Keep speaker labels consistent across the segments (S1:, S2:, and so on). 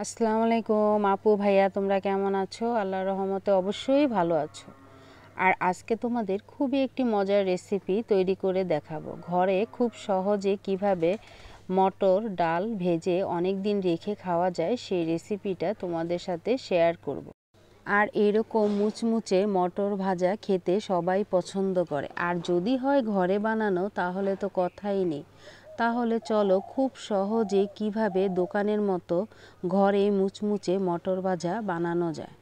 S1: আসসালামু আলাইকুম আপু ভাইয়া, তোমরা কেমন আছো? আল্লাহর রহমতে অবশ্যই ভালো আছো। আর আজকে তোমাদের খুবই একটি মজার রেসিপি তৈরি করে দেখাবো। ঘরে খুব সহজে কিভাবে মটর ডাল ভেজে অনেক দিন রেখে খাওয়া যায় সেই রেসিপিটা তোমাদের সাথে শেয়ার করব। আর এরকম মুচমুচে মটর ভাজা খেতে সবাই পছন্দ করে, আর যদি হয় ঘরে বানানো তাহলে তো কথাই নেই। তাহলে চলো খুব সহজে কিভাবে দোকানের মতো ঘরে মুচমুচে মটর ভাজা বানানো যায়।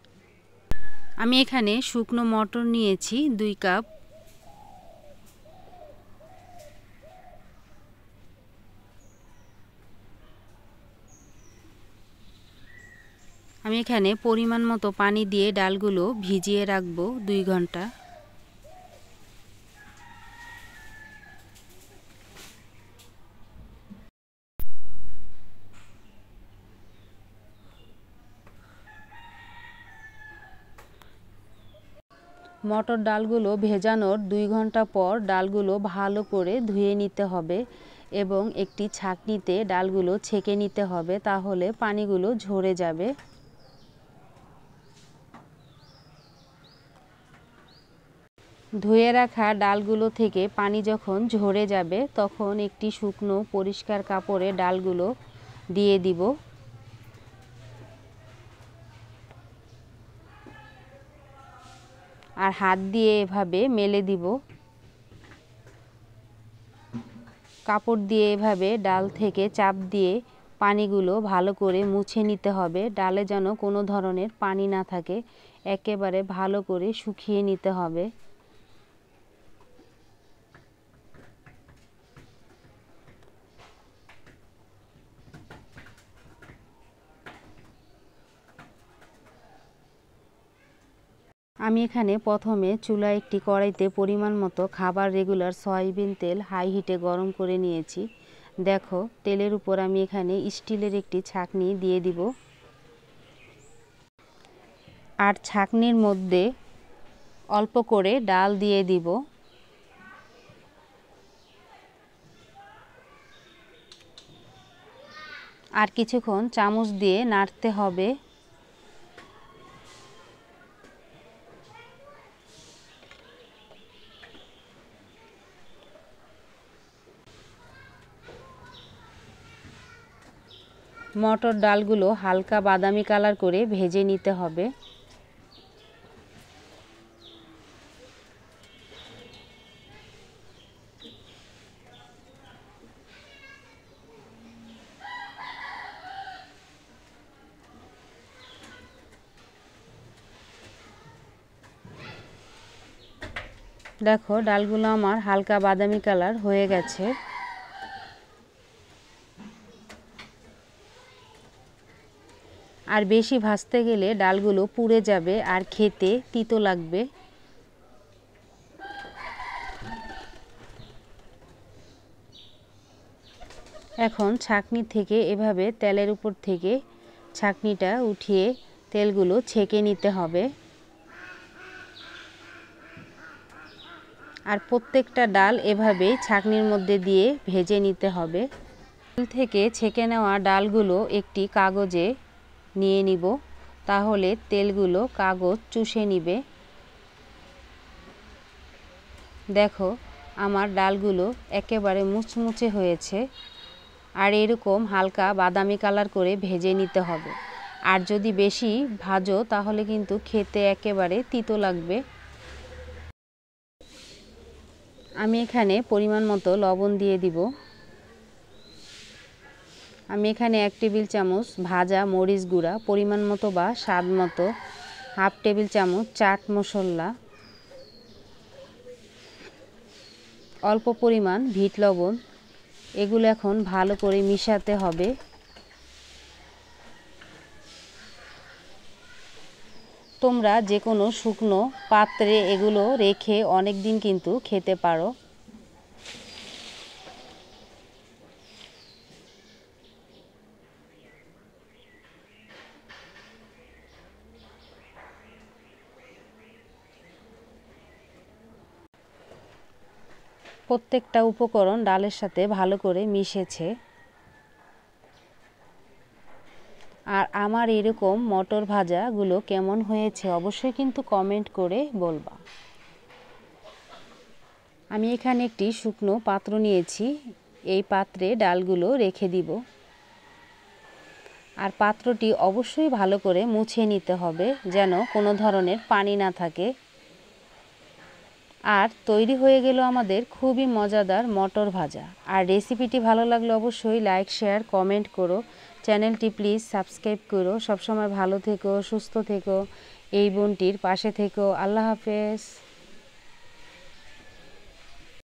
S1: আমি এখানে শুকনো মটর নিয়েছি 2 কাপ। আমি এখানে পরিমাণ মতো পানি দিয়ে ডালগুলো ভিজিয়ে রাখবো 2 ঘন্টা। মটর ডালগুলো ভেজানোর 2 ঘন্টা পর ডালগুলো ভালো করে ধুয়ে নিতে হবে এবং একটি ছাঁকনিতে ডালগুলো ছেঁকে নিতে হবে, তাহলে পানিগুলো ঝরে যাবে। ধুয়ে রাখা ডালগুলো থেকে পানি যখন ঝরে যাবে তখন একটি শুকনো পরিষ্কার কাপড়ে ডালগুলো দিয়ে দিব। আর হাত দিয়ে এভাবে মেলে দিব। কাপড় দিয়ে এভাবে ডাল থেকে চাপ দিয়ে পানিগুলো ভালো করে মুছে নিতে হবে। ডালে যেন কোনো ধরনের পানি না থাকে, একেবারে ভালো করে শুকিয়ে নিতে হবে। আমি এখানে প্রথমে চুলায় একটি কড়াইতে পরিমাণ মতো খাবার রেগুলার সয়াবিন তেল হাই হিটে গরম করে নিয়েছি। দেখো, তেলের উপর আমি এখানে স্টিলের একটি ছাঁকনি দিয়ে দিব। আর ছাঁকনির মধ্যে অল্প করে ডাল দিয়ে দিব। আর কিছুক্ষণ চামচ দিয়ে নাড়তে হবে। মটর ডালগুলো হালকা বাদামি কালার করে ভেজে নিতে হবে। দেখো, ডালগুলো আমার হালকা বাদামি কালার হয়ে গেছে। আর বেশি ভাজতে গেলে ডালগুলো পুড়ে যাবে আর খেতে তিতো লাগবে। এখন ছাঁকনি থেকে এভাবে তেলের উপর থেকে ছাঁকনিটা উঠিয়ে তেলগুলো ছেঁকে নিতে হবে। আর প্রত্যেকটা ডাল এভাবেই ছাঁকনির মধ্যে দিয়ে ভেজে নিতে হবে। তেল থেকে ছেঁকে নেওয়া ডালগুলো একটি কাগজে নিয়ে নিব, তাহলে তেলগুলো কাগজ চুষে নিবে। দেখো, আমার ডালগুলো একেবারে মুচমুচে হয়েছে। আর এরকম হালকা বাদামি কালার করে ভেজে নিতে হবে। আর যদি বেশি ভাজো তাহলে কিন্তু খেতে একেবারে তিতো লাগবে। আমি এখানে পরিমাণ মতো লবণ দিয়ে দিব। আমি এখানে 1 টেবিল চামচ ভাজা মরিচ গুঁড়া, পরিমাণ মতো বা স্বাদ মতো 1/2 টেবিল চামচ চাট মশলা, অল্প পরিমাণ বিট লবণ, এগুলো এখন ভালো করে মিশাতে হবে। তোমরা যে কোনো শুকনো পাত্রে এগুলো রেখে অনেক দিন কিন্তু খেতে পারো। প্রত্যেকটা উপকরণ ডালের সাথে ভালো করে মিশেছে। আর আমার এরকম মটর ভাজাগুলো কেমন হয়েছে অবশ্যই কিন্তু কমেন্ট করে বলবা। আমি এখানে একটি শুকনো পাত্র নিয়েছি, এই পাত্রে ডালগুলো রেখে দিব। আর পাত্রটি অবশ্যই ভালো করে মুছে নিতে হবে যেন কোনো ধরনের পানি না থাকে। আর তৈরি হয়ে গেল আমাদের খুবই মজাদার মটর ভাজা। আর রেসিপিটি ভালো লাগলে অবশ্যই লাইক শেয়ার কমেন্ট করো, চ্যানেলটি প্লিজ সাবস্ক্রাইব করো। সবসময় ভালো থেকো, সুস্থ থেকো, এই বোনটির পাশে থেকো। আল্লাহ হাফেজ।